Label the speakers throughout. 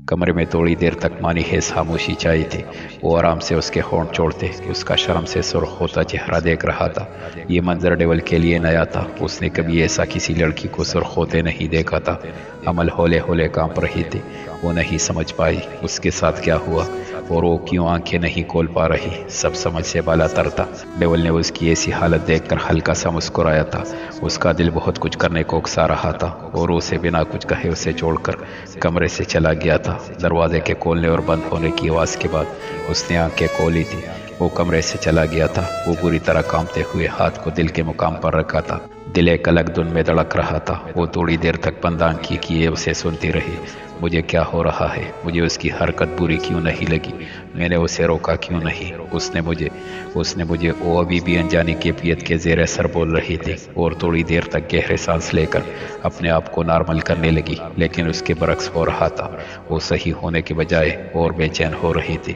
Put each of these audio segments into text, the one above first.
Speaker 1: کمرے میں تھوڑی دیر تک مانی حیث خاموشی چاہی تھی۔ وہ آرام سے اس کے ہونٹ چھوڑتے اس کا شرم سے سرخ ہوتا چہرہ دیکھ رہا تھا۔ یہ منظر ڈیول کے لیے نیا تھا، اس نے کبھی ایسا کسی لڑکی کو سرخ ہوتے نہیں دیکھا تھا۔ عمل ہولے ہولے کانپ رہی تھی، وہ نہیں سمجھ پائی اس کے ساتھ کیا ہوا اور وہ کیوں آنکھیں نہیں کھول پا رہی۔ سب سمجھ سے بالا تر تھا۔ ڈیول نے اس کی ایسی حالت دیکھ کر ہلکا سا مسکرایا تھا۔ اس کا دل بہت کچھ کرنے کو اکسا رہا تھا اور اسے بنا کچھ کہے اسے چھوڑ کر کمرے سے چلا گیا تھا۔ دروازے کے کھولنے اور بند ہونے کی آواز کے بعد اس نے آنکھیں کھولی تھی۔ وہ کمرے سے چلا گیا تھا۔ وہ بری طرح کانپتے ہوئے ہاتھ کو دل کے مقام پر رکھا تھا۔ دل ایک الگ دھن میں دھڑک رہا تھا۔ وہ تھوڑی دیر تک بند آنکھیں کیے اسے سنتی رہی۔ مجھے کیا ہو رہا ہے؟ مجھے اس کی حرکت بری کیوں نہیں لگی؟ میں نے اسے روکا کیوں نہیں؟ اس نے مجھے وہ ابھی بھی انجانی کیفیت کے زیر اثر بول رہی تھی اور تھوڑی دیر تک گہرے سانس لے کر اپنے آپ کو نارمل کرنے لگی، لیکن اس کے برعکس ہو رہا تھا۔ وہ صحیح ہونے کے بجائے اور بے چین ہو رہی تھی۔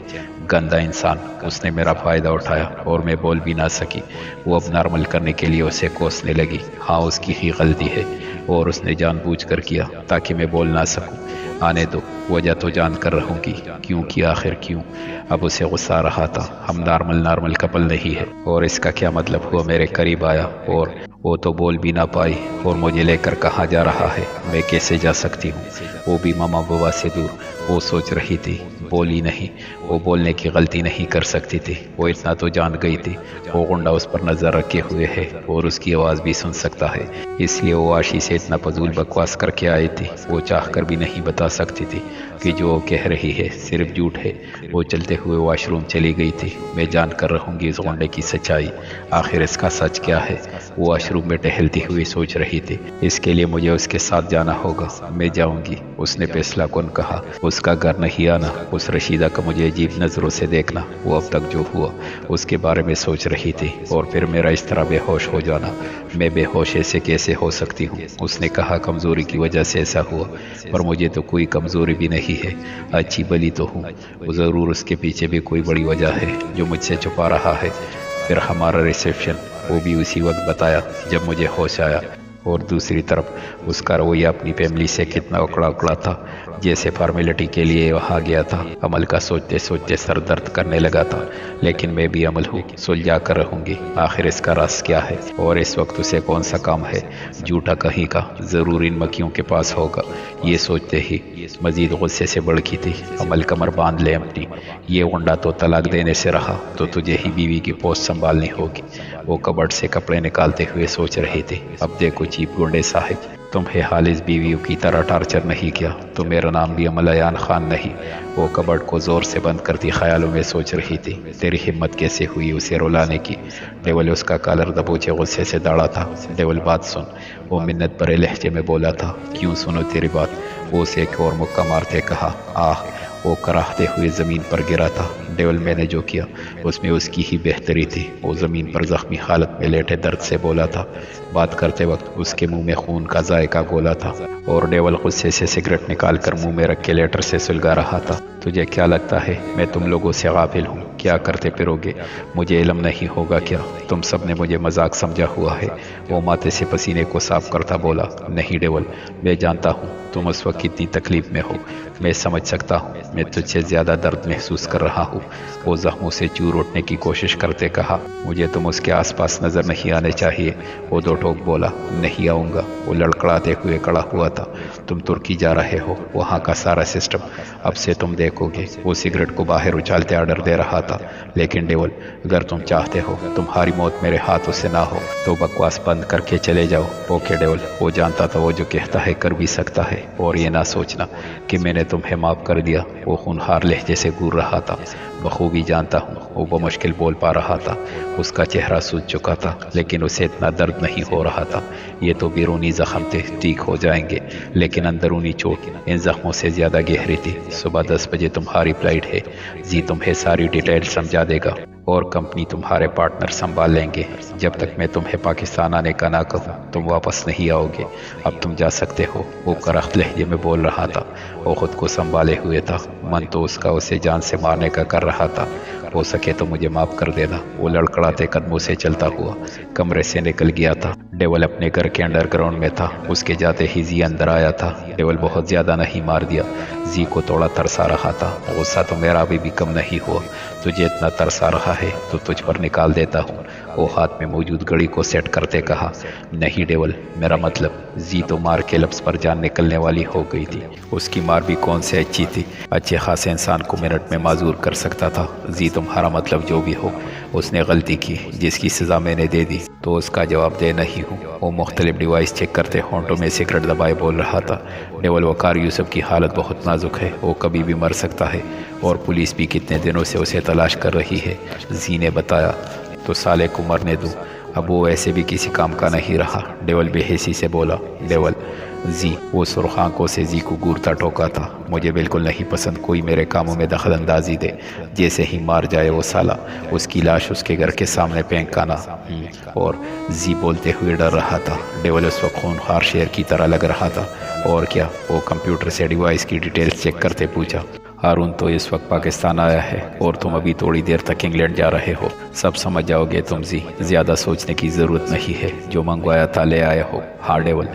Speaker 1: گندا انسان، اس نے میرا فائدہ اٹھایا اور میں بول بھی نہ سکی۔ وہ اب نارمل کرنے کے لیے اسے کوسنے لگی۔ ہاں، اس کی ہی غلطی ہے اور اس نے جان بوجھ کر کیا تاکہ میں بول نہ سکوں۔ آنے دو، وجہ تو جان کر رہوں گی کیوں کی، آخر کیوں؟ اب اسے غصہ آ رہا تھا۔ ہم نارمل کپل نہیں ہے اور اس کا کیا مطلب ہوا میرے قریب آیا اور وہ تو بول بھی نہ پائی اور مجھے لے کر کہاں جا رہا ہے؟ میں کیسے جا سکتی ہوں؟ وہ بھی ماما بوا سے دور۔ وہ سوچ رہی تھی، بولی نہیں۔ وہ بولنے کی غلطی نہیں کر سکتی تھی، وہ اتنا تو جان گئی تھی۔ وہ غنڈا اس پر نظر رکھے ہوئے ہے اور اس کی آواز بھی سن سکتا ہے، اس لیے وہ عاشی سے اتنا فضول بکواس کر کے آئی تھی۔ وہ چاہ کر بھی نہیں بتا سکتی تھی کہ جو وہ کہہ رہی ہے صرف جھوٹ ہے۔ وہ چلتے ہوئے واش روم چلی گئی تھی۔ میں جان کر رہوں گی اس غنڈے کی سچائی، آخر اس کا سچ کیا ہے؟ وہ واش روم میں ٹہلتی ہوئی سوچ رہی تھی۔ اس کے لیے مجھے اس کے ساتھ جانا ہوگا۔ میں جاؤں گی، اس نے فیصلہ کن کہا۔ اس کا گھر نہیں آنا، اس رشیدہ کا مجھے عجیب نظروں سے دیکھنا، وہ اب تک جو ہوا اس کے بارے میں سوچ رہی تھی، اور پھر میرا اس طرح بے ہوش ہو جانا۔ میں بے ہوش ایسے کیسے ہو سکتی ہوں؟ اس نے کہا کمزوری کی وجہ سے ایسا ہوا، پر مجھے تو کوئی کمزوری بھی نہیں ہے، اچھی بلی تو ہوں۔ وہ ضرور اس کے پیچھے بھی کوئی بڑی وجہ ہے جو مجھ سے چھپا رہا ہے۔ پھر ہمارا ریسیپشن، وہ بھی اسی وقت بتایا جب مجھے ہوش آیا۔ اور دوسری طرف اس کا رویہ اپنی فیملی سے کتنا اکڑا تھا، جیسے فارمیلٹی کے لیے وہاں گیا تھا۔ عمل کا سوچتے سوچتے سر درد کرنے لگا تھا، لیکن میں بھی عمل ہوں، سلجھا کر رہوں گی۔ آخر اس کا راز کیا ہے اور اس وقت اسے کون سا کام ہے؟ جھوٹا کہیں کا ضرور ان مکیوں کے پاس ہوگا۔ یہ سوچتے ہی مزید غصے سے بڑکی تھی۔ عمل کمر باندھ لے اپنی، یہ غنڈا تو طلاق دینے سے رہا تو تجھے ہی بیوی کی پوسٹ سنبھالنی ہوگی۔ وہ کبرڈ سے کپڑے نکالتے ہوئے سوچ رہی تھی، اب دیکھو چیپ گنڈے صاحب، تمہیں خالص بیویوں کی طرح ٹارچر نہیں کیا تو میرا نام بھی عمل ایان خان نہیں۔ وہ کبرڈ کو زور سے بند کرتی خیالوں میں سوچ رہی تھی، تیری ہمت کیسے ہوئی اسے رلانے کی؟ ڈیول اس کا کالر دبوچے غصے سے داڑا تھا۔ ڈیول بات سن، وہ منت بھرے لہجے میں بولا تھا۔ کیوں سنو تیری بات؟ وہ اسے ایک اور مکہ مارتے کہا۔ آہ! وہ کراہتے ہوئے زمین پر گرا تھا۔ ڈیول میں نے جو کیا اس میں اس کی ہی بہتری تھی۔ وہ زمین پر زخمی حالت میں لیٹے درد سے بولا تھا۔ بات کرتے وقت اس کے منہ میں خون کا ذائقہ گھولا تھا اور ڈیول غصے سے سگریٹ نکال کر منہ میں رکھ کے لیٹر سے سلگا رہا تھا۔ تجھے کیا لگتا ہے میں تم لوگوں سے غافل ہوں؟ کیا کرتے پھروگے؟ مجھے علم نہیں ہوگا کیا؟ تم سب نے مجھے مذاق سمجھا ہوا ہے۔ وہ ماتھے سے پسینے کو صاف کرتا بولا۔ نہیں ڈیول، میں جانتا ہوں تم اس وقت کتنی تکلیف میں ہو، میں سمجھ سکتا ہوں، میں تجھ سے زیادہ درد محسوس کر رہا ہوں۔ وہ زخموں سے چور اٹھنے کی کوشش کرتے کہا۔ مجھے تم اس کے آس پاس نظر نہیں آنے چاہیے، وہ دو ٹوک بولا۔ نہیں آؤں گا، وہ لڑکڑاتے ہوئے کڑا ہوا تھا۔ تم ترکی جا رہے ہو، وہاں کا سارا سسٹم اب سے تم دیکھو گے۔ وہ سگریٹ کو باہر اچھالتے آرڈر دے رہا تھا۔ لیکن ڈیول، اگر تم چاہتے ہو تمہاری موت میرے ہاتھوں سے نہ ہو تو بکواس بند کر کے چلے جاؤ۔ اوکے ڈیول، وہ جانتا تھا وہ جو کہتا ہے کر بھی سکتا ہے، اور یہ نہ سوچنا کہ میں نے تمہیں معاف کر دیا۔ وہ خونخوار لہجے سے گور رہا تھا۔ بخوبی جانتا ہوں، وہ بمشکل بول پا رہا تھا۔ اس کا چہرہ سوج چکا تھا، لیکن اسے اتنا درد نہیں ہو رہا تھا۔ یہ تو بیرونی زخم تھے، ٹھیک ہو جائیں گے، لیکن اندرونی چوٹ ان زخموں سے زیادہ گہری تھی۔ صبح 10 بجے تمہاری فلائٹ ہے، جی تمہیں ساری ڈیٹیل سمجھا دے گا اور کمپنی تمہارے پارٹنر سنبھال لیں گے۔ جب تک میں تمہیں پاکستان آنے کا نہ کہوں تم واپس نہیں آؤ گے۔ اب تم جا سکتے ہو، وہ کرخت لہجے میں بول رہا تھا۔ وہ خود کو سنبھالے ہوئے تھا، من تو اس کا اسے جان سے مارنے کا کر رہا تھا۔ ہو سکے تو مجھے معاف کر دینا۔ وہ لڑکڑاتے قدموں سے چلتا ہوا کمرے سے نکل گیا تھا۔ ڈیول اپنے گھر کے انڈر گراؤنڈ میں تھا، اس کے جاتے ہی زی اندر آیا تھا۔ ڈیول بہت زیادہ نہیں مار دیا، زی کو تھوڑا ترسا رہا تھا۔ غصہ تو میرا ابھی بھی کم نہیں ہوا، تجھے اتنا ترسا رہا ہے تو تجھ پر نکال دیتا ہوں۔ وہ ہاتھ میں موجود گھڑی کو سیٹ کرتے کہا، نہیں ڈیول، میرا مطلب زی تو مار کے لفظ پر جان نکلنے والی ہو گئی تھی، اس کی مار بھی کون سے اچھی تھی، اچھے خاصے انسان کو منٹ میں معذور کر سکتا تھا۔ زی تمہارا مطلب جو بھی ہو، اس نے غلطی کی جس کی سزا میں نے دے دی تو اس کا جواب دے نہیں ہوں۔ وہ مختلف ڈیوائس چیک کرتے ہونٹوں میں سگریٹ دبائے بول رہا تھا، ڈیول وقار یوسف کی حالت بہت نازک ہے، وہ کبھی بھی مر سکتا ہے اور پولیس بھی کتنے دنوں سے اسے تلاش کر رہی ہے۔ زی نے بتایا، تو سالے کو مرنے دو، اب وہ ایسے بھی کسی کام کا نہیں رہا۔ ڈیول بے حسی سے بولا، ڈیول زی وہ سرخ آنکھوں سے زی کو گورتا ٹوکا تھا، مجھے بالکل نہیں پسند کوئی میرے کاموں میں دخل اندازی دے، جیسے ہی مار جائے وہ سالا، اس کی لاش اس کے گھر کے سامنے پھینکانا۔ اور زی بولتے ہوئے ڈر رہا تھا، ڈیول اس وقت خونخوار شیر کی طرح لگ رہا تھا۔ اور کیا؟ وہ کمپیوٹر سے ڈیوائس کی ڈیٹیلز چیک کرتے پوچھا، ہارون تو اس وقت پاکستان آیا ہے اور تم ابھی تھوڑی دیر تک انگلینڈ جا رہے ہو، سب سمجھ جاؤ گے تم زی، زیادہ سوچنے کی ضرورت نہیں ہے، جو منگوایا تھا لے آئے ہو۔ ہاں ڈیول،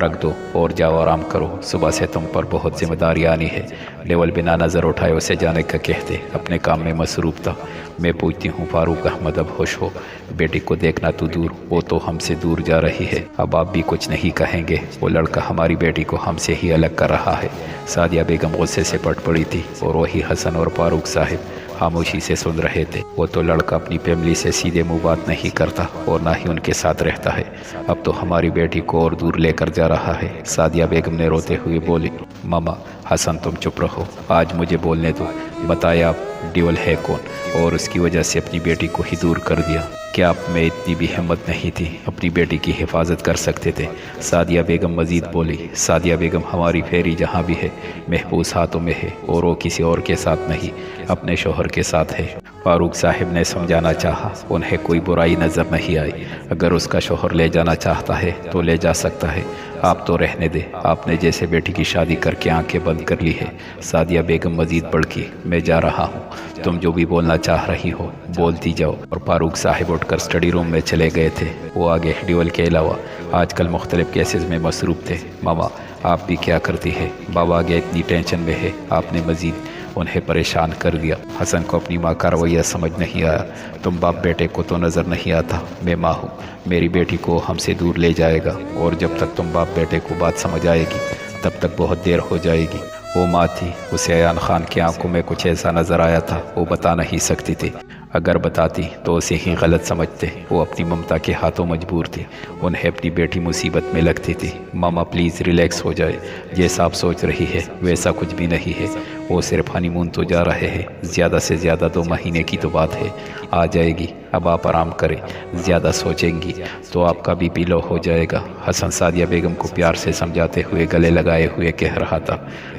Speaker 1: رکھ دو اور جاؤ آرام کرو، صبح سے تم پر بہت ذمہ داری آنی ہے۔ ڈیول بنا نظر اٹھائے اسے جانے کا کہتے، اپنے کام میں مصروف تھا۔ میں پوچھتی ہوں فاروق احمد اب خوش ہو، بیٹی کو دیکھنا تو دور، وہ تو ہم سے دور جا رہی ہے، اب آپ بھی کچھ نہیں کہیں گے، وہ لڑکا ہماری بیٹی کو ہم سے ہی الگ کر رہا ہے۔ سعدیہ بیگم غصے سے پٹ پڑی تھی اور وہی حسن اور فاروق صاحب خاموشی سے سن رہے تھے۔ وہ تو لڑکا اپنی فیملی سے سیدھے منہ بات نہیں کرتا اور نہ ہی ان کے ساتھ رہتا ہے، اب تو ہماری بیٹی کو اور دور لے کر جا رہا ہے۔ سعدیہ بیگم نے روتے ہوئے بولی، ماما حسن تم چپ رہو، آج مجھے بولنے دو، بتایا آپ ڈیول ہے کون اور اس کی وجہ سے اپنی بیٹی کو ہی دور کر دیا؟ کیا آپ میں اتنی بھی ہمت نہیں تھی؟ اپنی بیٹی کی حفاظت کر سکتے تھے۔ سعدیہ بیگم مزید بولی، سعدیہ بیگم ہماری پھیری جہاں بھی ہے محفوظ ہاتھوں میں ہے اور وہ کسی اور کے ساتھ نہیں، اپنے شوہر کے ساتھ ہے۔ فاروق صاحب نے سمجھانا چاہا، انہیں کوئی برائی نظر نہیں آئی، اگر اس کا شوہر لے جانا چاہتا ہے تو لے جا سکتا ہے، آپ تو رہنے دے، آپ نے جیسے بیٹی کی شادی کر کے آنکھیں بند کر لی ہے۔ سعدیہ بیگم مزید بڑکی، میں جا رہا ہوں، تم جو بھی بولنا چاہ رہی ہو بولتی جاؤ۔ اور فاروق صاحب اٹھ کر اسٹڈی روم میں چلے گئے تھے۔ وہ آگے ڈیول کے علاوہ آج کل مختلف کیسز میں مصروف تھے۔ ماما آپ بھی کیا کرتی ہے؟ بابا آگے اتنی ٹینشن میں ہے، آپ نے مزید انہیں پریشان کر دیا۔ حسن کو اپنی ماں کا رویہ سمجھ نہیں آیا، تم باپ بیٹے کو تو نظر نہیں آتا، میں ماں ہوں، میری بیٹی کو ہم سے دور لے جائے گا اور جب تک تم باپ بیٹے کو بات سمجھ آئے گی تب تک بہت دیر ہو جائے گی۔ وہ ماں تھی، اسے ایان خان کی آنکھوں میں کچھ ایسا نظر آیا تھا، وہ بتا نہیں سکتی تھی، اگر بتاتی تو اسے ہی غلط سمجھتے۔ وہ اپنی ممتا کے ہاتھوں مجبور تھی، انہیں اپنی بیٹی مصیبت میں لگتی تھی۔ ماما پلیز ریلیکس ہو جائے، جیسا آپ سوچ رہی ہے ویسا کچھ بھی نہیں ہے، وہ صرف ہنی مون تو جا رہے ہیں، زیادہ سے زیادہ 2 مہینے کی تو بات ہے، آ جائے گی، اب آپ آرام کریں، زیادہ سوچیں گی تو آپ کا بھی پی لو ہو جائے گا۔ حسن سعدیہ بیگم کو پیار سے سمجھاتے ہوئے گلے لگائے ہوئے کہہ رہا تھا،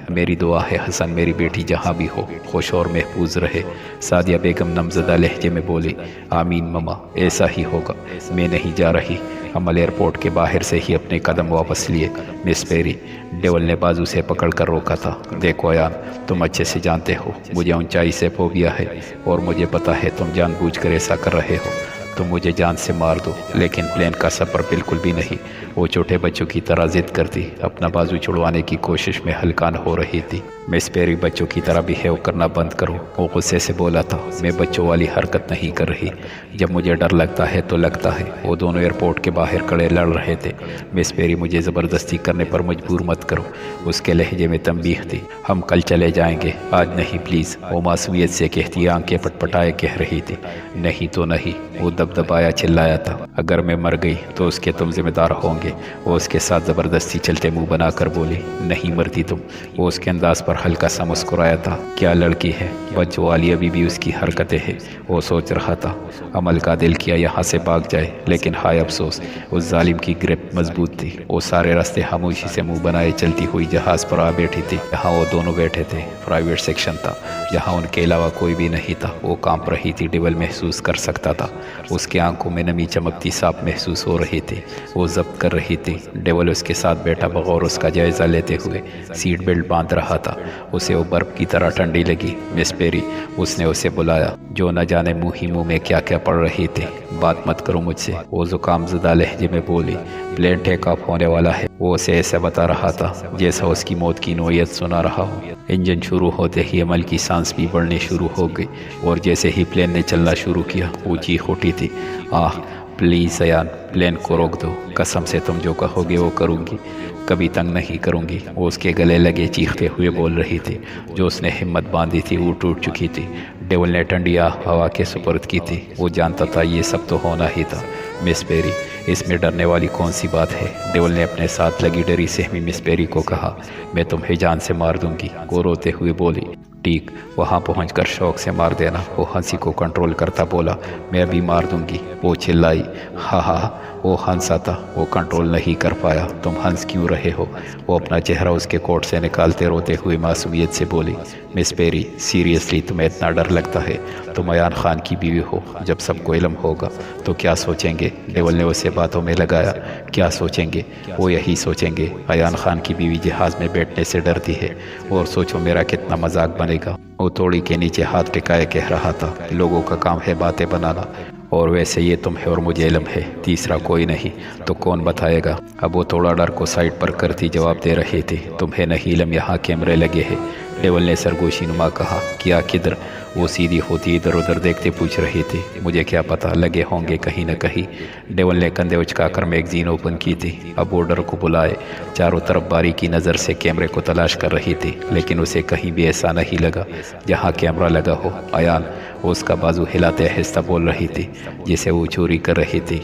Speaker 1: میری دعا ہے حسن میری بیٹی جہاں بھی ہو خوش اور محفوظ رہے۔ سعدیہ بیگم نمزدہ لہجے میں بولی، آمین ماما، ایسا ہی ہوگا، میں نہیں جا رہی۔ عمل ایئرپورٹ کے باہر سے ہی اپنے قدم واپس لیے۔ مس پیری، ڈیول نے بازو سے پکڑ کر روکا تھا، دیکھو ایان، تم اچھے سے جانتے ہو مجھے اونچائی سے فوبیا ہے اور مجھے پتا ہے تم جان بوجھ کر ایسا کر رہے ہو، تم مجھے جان سے مار دو لیکن پلین کا سفر بالکل بھی نہیں۔ وہ چھوٹے بچوں کی طرح ضد کرتی، اپنا بازو چھڑوانے کی کوشش میں ہلکان ہو رہی تھی۔ مس پیری بچوں کی طرح بہیو کرنا بند کرو، وہ غصے سے بولا تھا، میں بچوں والی حرکت نہیں کر رہی، جب مجھے ڈر لگتا ہے تو لگتا ہے۔ وہ دونوں ایئرپورٹ کے باہر کھڑے لڑ رہے تھے۔ مس پیری مجھے زبردستی کرنے پر مجبور مت کرو، اس کے لہجے میں تنبیہ تھی، ہم کل چلے جائیں گے، آج نہیں پلیز، وہ معصومیت سے کہتی آنکھیں پٹ پٹائے کہہ رہی تھی۔ نہیں تو نہیں، وہ دبدبایا چلایا تھا، اگر میں مر گئی تو اس کے تم ذمہ دار ہوں گے۔ وہ اس کے ساتھ زبردستی چلتے منہ بنا کر بولی، نہیں مرتی تم۔ وہ اس کے انداز پر ہلکا سا مسکرایا تھا، کیا لڑکی ہے، بچ والی ابھی بھی اس کی حرکتیں ہیں۔ وہ سوچ رہا تھا، عمل کا دل کیا یہاں سے بھاگ جائے، لیکن ہائے افسوس اس ظالم کی گرپ مضبوط تھی۔ وہ سارے راستے خاموشی سے منہ بنائے چلتی ہوئی جہاز پر آ بیٹھی تھی جہاں وہ دونوں بیٹھے تھے۔ پرائیویٹ سیکشن تھا جہاں ان کے علاوہ کوئی بھی نہیں تھا۔ وہ کانپ رہی تھی، ڈیول محسوس کر سکتا تھا، اس کے آنکھوں میں نمی چمکتی صاف محسوس ہو رہی تھی۔ وہ ضبط کر رہی تھی۔ ڈیول اس کے ساتھ بیٹھا بغور اس کا جائزہ لیتے ہوئے سیٹ بیلٹ باندھ رہا تھا۔ اسے وہ برف کی طرح ٹھنڈی لگی۔ مس پیری، اس نے اسے بلایا، جو نہ جانے منہ ہی منہ میں کیا کیا پڑھ رہی تھی۔ بات مت کرو مجھ سے، وہ زکام زدہ لہجے میں بولی۔ پلین ٹیک آف ہونے والا ہے، وہ اسے ایسا بتا رہا تھا جیسا اس کی موت کی نوعیت سنا رہا ہو۔ انجن شروع ہوتے ہی عمل کی سانس بھی بڑھنی شروع ہو گئی، اور جیسے ہی پلین نے چلنا شروع کیا وہ چیخ اٹھی تھی، آہ پلیز ایان، پلین کو روک دو، قسم سے تم جو کہو گے وہ کروں گی، کبھی تنگ نہیں کروں گی۔ وہ اس کے گلے لگے چیختے ہوئے بول رہی تھی۔ جو اس نے ہمت باندھی تھی وہ ٹوٹ چکی تھی۔ ڈیول نے ٹھنڈی ہوا کے سپرد کی تھی۔ وہ جانتا تھا یہ سب تو ہونا ہی تھا۔ مس پیری، اس میں ڈرنے والی کون سی بات ہے؟ ڈیول نے اپنے ساتھ لگی ڈری سہمی مس پیری کو کہا، میں تمہیں جان سے مار دوں گی۔ وہ روتے ہوئے بولی، ٹھیک، وہاں پہنچ کر شوق سے مار دینا۔ وہ ہنسی کو کنٹرول کرتا بولا، میں ابھی مار دوں گی۔ وہ چلائی، ہاں ہاں۔ وہ ہنسا تھا، وہ کنٹرول نہیں کر پایا۔ تم ہنس کیوں رہے ہو؟ وہ اپنا چہرہ اس کے کوٹ سے نکالتے روتے ہوئے معصومیت سے بولی، مس پیری سیریسلی تمہیں اتنا ڈر لگتا ہے؟ تم ایان خان کی بیوی ہو، جب سب کو علم ہوگا تو کیا سوچیں گے؟ ڈیول نے اسے باتوں میں لگایا، کیا سوچیں گے؟ وہ یہی سوچیں گے ایان خان کی بیوی جہاز میں بیٹھنے سے ڈرتی ہے، اور سوچو میرا کتنا مذاق بنے گا۔ وہ توڑی کے نیچے ہاتھ ٹکائے کہہ رہا تھا، لوگوں کا کام ہے باتیں بنانا، اور ویسے یہ تمہیں اور مجھے علم ہے، تیسرا کوئی نہیں، تو کون بتائے گا؟ اب وہ تھوڑا ڈر کو سائڈ پر کرتی جواب دے رہی تھی، تمہیں نہیں علم، یہاں کیمرے لگے ہیں۔ ڈیول نے سرگوشی نما کہا، کیا کدھر؟ وہ سیدھی ہوتی ادھر ادھر دیکھتے پوچھ رہی تھی، مجھے کیا پتا، لگے ہوں گے کہیں نہ کہیں۔ ڈیول نے کندھے اچکا کر میگزین اوپن کی تھی۔ اب وہ ڈر کو بلائے چاروں طرف باریکی نظر سے کیمرے کو تلاش کر رہی تھی، لیکن اسے کہیں بھی ایسا نہیں لگا جہاں کیمرہ لگا ہو۔ ایان، وہ اس کا بازو ہلاتے آہستہ بول رہی تھی جسے وہ چوری کر رہی تھی،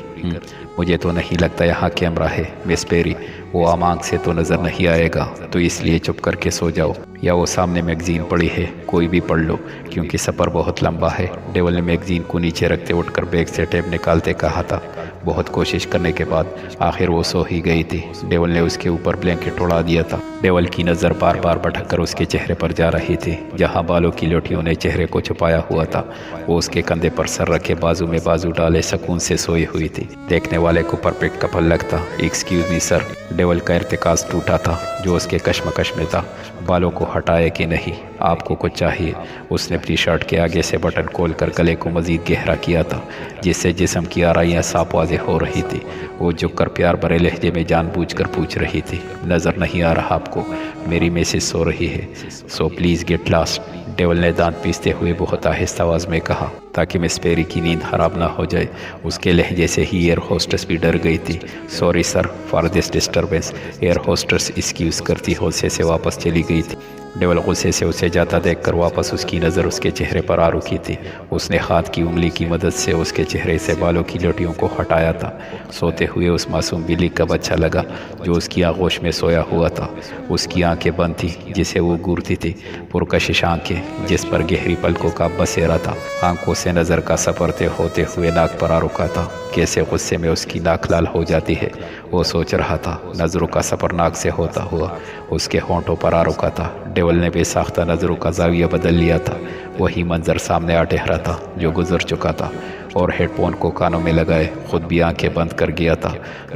Speaker 1: مجھے تو نہیں لگتا یہاں کیمرہ ہے مس پیری، وہ عام آنکھ سے تو نظر نہیں آئے گا، تو اس لیے چپ کر کے سو جاؤ، یا وہ سامنے میگزین پڑی ہے کوئی بھی پڑھ لو، کیونکہ سفر بہت لمبا ہے۔ ڈیول نے میگزین کو نیچے رکھتے اٹھ کر بیگ سے ٹیپ نکالتے کہا تھا۔ بہت کوشش کرنے کے بعد آخر وہ سو ہی گئی تھی۔ ڈیول نے اس کے اوپر بلینکٹ اڑا دیا تھا۔ ڈیول کی نظر بار بار بھٹک کر اس کے چہرے پر جا رہی تھی، جہاں بالوں کی لوٹیوں نے چہرے کو چھپایا ہوا تھا۔ وہ اس کے کندھے پر سر رکھے بازو میں بازو ڈالے سکون سے سوئی ہوئی تھی۔ دیکھنے والے کو پرفیکٹ کپل لگتا۔ ایکسکیوز می سر، ڈیول کا ارتکاز ٹوٹا تھا جو اس کے کشمکش میں تھا۔ بالوں کو ہٹائے کہ نہیں؟ آپ کو کچھ چاہیے؟ اس نے اپنی شرٹ کے آگے سے بٹن کھول کر گلے کو مزید گہرا کیا تھا، جس سے جسم کی آرائیاں صاف واضح ہو رہی تھی۔ وہ جھک کر پیار بھرے لہجے میں جان بوجھ کر پوچھ رہی تھی، نظر نہیں آ رہا آپ کو میری میسز سو رہی ہے؟ So please get lost, devil نے دانت پیستے ہوئے بہت آہستہ آواز میں کہا، تاکہ مس پیری کی نیند خراب نہ ہو جائے۔ اس کے لہجے سے ہی ایئر ہوسٹس بھی ڈر گئی تھی۔ Sorry sir for this disturbance, air hostess excuse کرتی حوصلے سے واپس چلی گئی تھی۔ ڈیول غصے سے اسے جاتا دیکھ کر واپس اس کی نظر اس کے چہرے پر آ رکی تھی۔ اس نے ہاتھ کی انگلی کی مدد سے اس کے چہرے سے بالوں کی لوٹیوں کو ہٹایا تھا۔ سوتے ہوئے اس معصوم بلی کا بچہ لگا جو اس کی آغوش میں سویا ہوا تھا۔ اس کی آنکھیں بند تھی جسے وہ گورتی تھی، پرکشش آنکھیں جس پر گہری پلکوں کا بسیرا تھا۔ آنکھوں سے نظر کا سفر طے ہوتے ہوئے ناک پر آ رکا تھا۔ کیسے غصے میں اس کی ناک لال ہو جاتی ہے، وہ سوچ رہا تھا۔ نظروں کا سفر ناک سے ہوتا ہوا اس کے ہونٹوں پر آ رکا تھا۔ ڈیول نے بے ساختہ نظروں کا زاویہ بدل لیا تھا۔ وہی منظر سامنے آ ٹہرا تھا جو گزر چکا تھا، اور ہیڈ فون کو کانوں میں لگائے خود بھی آنکھیں بند کر گیا تھا۔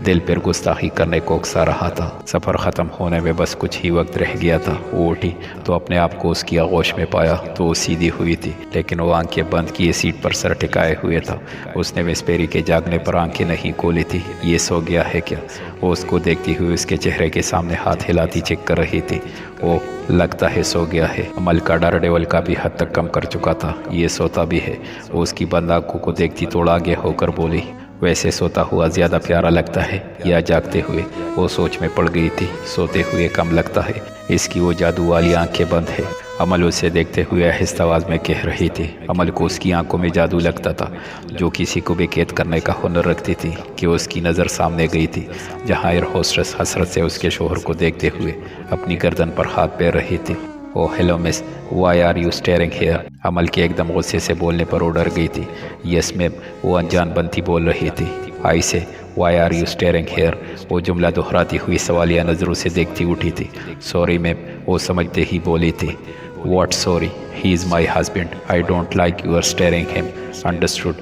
Speaker 1: دل پر گستاخی کرنے کو اکسا رہا تھا۔ سفر ختم ہونے میں بس کچھ ہی وقت رہ گیا تھا۔ وہ اٹھی تو اپنے آپ کو اس کی آغوش میں پایا تو وہ سیدھی ہوئی تھی، لیکن وہ آنکھیں بند کیے سیٹ پر سر ٹکائے ہوئے تھا۔ اس نے مس پیری کے جاگنے پر آنکھیں نہیں کھولی تھی۔ یہ سو گیا ہے کیا؟ وہ اس کو دیکھتی ہوئی اس کے چہرے کے سامنے ہاتھ ہلاتی چیک کر رہی تھی۔ وہ لگتا ہے سو گیا ہے۔ عمل کا ڈر ڈیول کا بھی حد تک کم کر چکا تھا۔ یہ سوتا بھی ہے۔ وہ اس کی بند آنکھوں کو دیکھتی توڑ آگے ہو کر بولی، ویسے سوتا ہوا زیادہ پیارا لگتا ہے یا جاگتے ہوئے؟ وہ سوچ میں پڑ گئی تھی۔ سوتے ہوئے کم لگتا ہے، اس کی وہ جادو والی آنکھیں بند ہے۔ عمل اسے دیکھتے ہوئے آہستہ آواز میں کہہ رہی تھی۔ عمل کو اس کی آنکھوں میں جادو لگتا تھا جو کسی کو بھی قید کرنے کا ہنر رکھتی تھی کہ اس کی نظر سامنے گئی تھی، جہاں ایئر ہوسٹس حسرت سے اس کے شوہر کو دیکھتے ہوئے اپنی گردن پر ہاتھ پھیر رہی تھی۔ Oh hello miss, why are you staring here? عمل کے ایک دم غصے سے بولنے پر وہ ڈر گئی تھی۔ یس میم، وہ انجان بنتی بول رہی تھی۔ I say why are you staring here? وہ جملہ دہراتی ہوئی سوالیہ نظروں سے دیکھتی اٹھی تھی۔ سوری میم، وہ سمجھتے ہی بولی تھی۔ What sorry? He is my husband, I don't like you are staring him, understood?